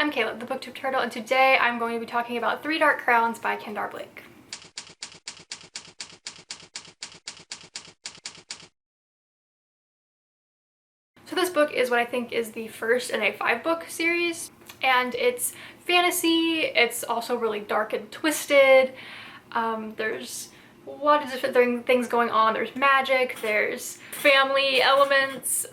I'm Kayla, the booktube turtle, and today I'm going to be talking about Three Dark Crowns by Kendare Blake. So this book is what I think is the first in a 5-book series, and it's fantasy. It's also really dark and twisted. There's a lot of different things going on. There's magic, there's family elements,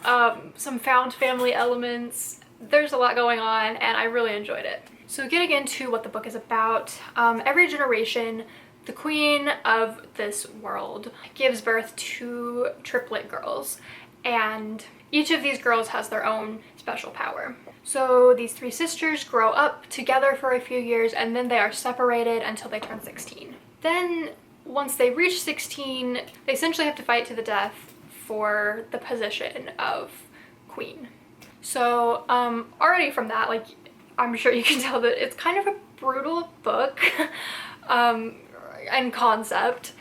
some found family elements. There's a lot going on, and I really enjoyed it. So getting into what the book is about, every generation, the queen of this world gives birth to triplet girls, and each of these girls has their own special power. So these 3 sisters grow up together for a few years, and then they are separated until they turn 16. Then once they reach 16, they essentially have to fight to the death for the position of queen. So already from that, like, I'm sure you can tell that it's kind of a brutal book and concept.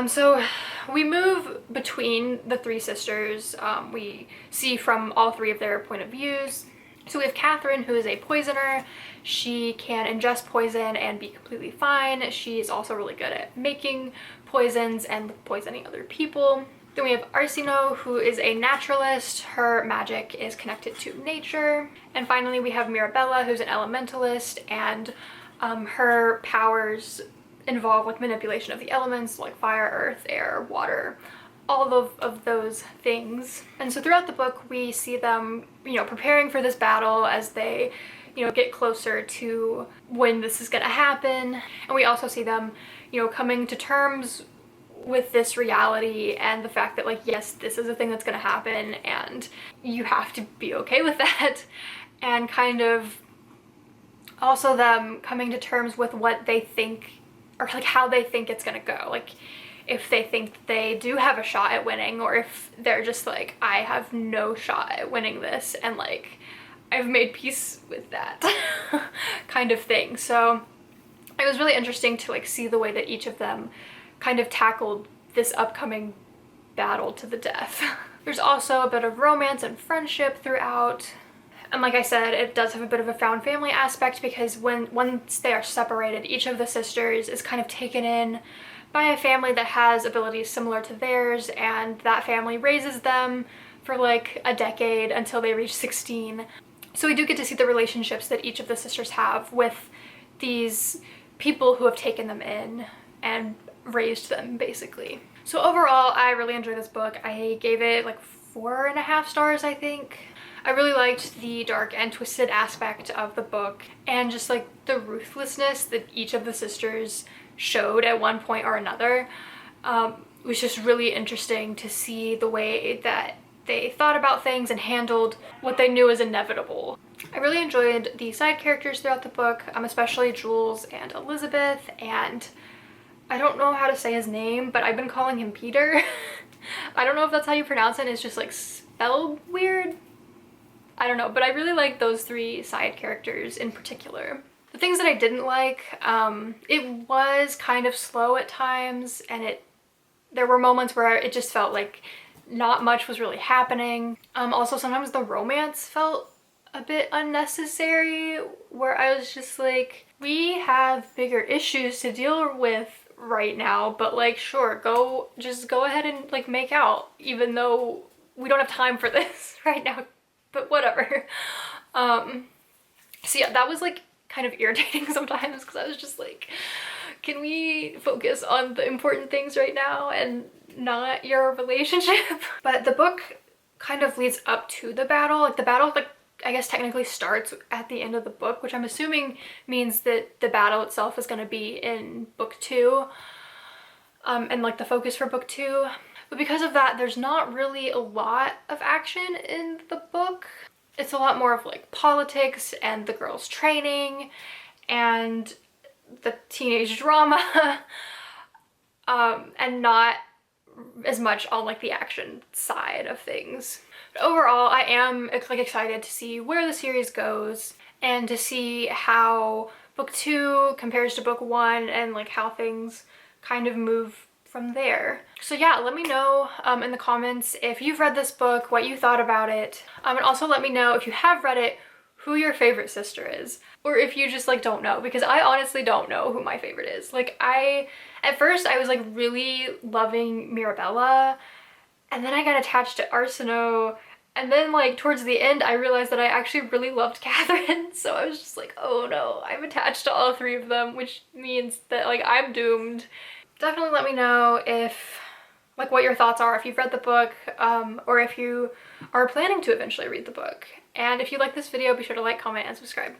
So we move between the 3 sisters. We see from all 3 of their point of views. So we have Catherine, who is a poisoner. She can ingest poison and be completely fine. She's also really good at making poisons and poisoning other people. Then we have Arsino, who is a naturalist. Her magic is connected to nature. And finally, we have Mirabella, who's an elementalist, and her powers involve like manipulation of the elements like fire, earth, air, water, all of those things. And so throughout the book, we see them, preparing for this battle as they, get closer to when this is gonna happen. And we also see them, coming to terms with this reality and the fact that, like, yes, this is a thing that's gonna happen and you have to be okay with that. And kind of also them coming to terms with what they think, or like how they think it's gonna go. Like if they think they do have a shot at winning, or if they're just like, I have no shot at winning this, and like I've made peace with that kind of thing. So it was really interesting to like see the way that each of them kind of tackled this upcoming battle to the death. There's also a bit of romance and friendship throughout. And like I said, it does have a bit of a found family aspect, because once they are separated, each of the sisters is kind of taken in by a family that has abilities similar to theirs, and that family raises them for like a decade until they reach 16. So we do get to see the relationships that each of the sisters have with these people who have taken them in and raised them, basically. So overall, I really enjoyed this book. I gave it like 4.5 stars, I think. I really liked the dark and twisted aspect of the book, and just like the ruthlessness that each of the sisters showed at one point or another. It was just really interesting to see the way that they thought about things and handled what they knew was inevitable. I really enjoyed the side characters throughout the book, especially Jules and Elizabeth, and I don't know how to say his name, but I've been calling him Peter. I don't know if that's how you pronounce it. It's just like spelled weird. I don't know, but I really like those 3 side characters in particular. The things that I didn't like, it was kind of slow at times, and there were moments where it just felt like not much was really happening. Also, sometimes the romance felt a bit unnecessary, where I was just like, we have bigger issues to deal with right now, but like, sure, just go ahead and like make out, even though we don't have time for this right now, but whatever. So yeah, that was like kind of irritating sometimes, because I was just like, can we focus on the important things right now and not your relationship? But the book kind of leads up to the battle. Like the battle, like, I guess technically starts at the end of the book, which I'm assuming means that the battle itself is going to be in book 2, and like the focus for book 2. But because of that, there's not really a lot of action in the book. It's a lot more of like politics and the girls' training and the teenage drama, and not as much on like the action side of things. But overall, I am like excited to see where the series goes and to see how book 2 compares to book 1, and like how things kind of move from there. So yeah, let me know in the comments if you've read this book, what you thought about it, and also let me know if you have read it, who your favorite sister is, or if you just like don't know, because I honestly don't know who my favorite is. Like at first I was like really loving Mirabella, and then I got attached to Arsinoe, and then like towards the end I realized that I actually really loved Catherine. So I was just like, oh no, I'm attached to all three of them, which means that like I'm doomed. Definitely let me know if like what your thoughts are if you've read the book, or if you are planning to eventually read the book. And if you like this video, be sure to like, comment, and subscribe.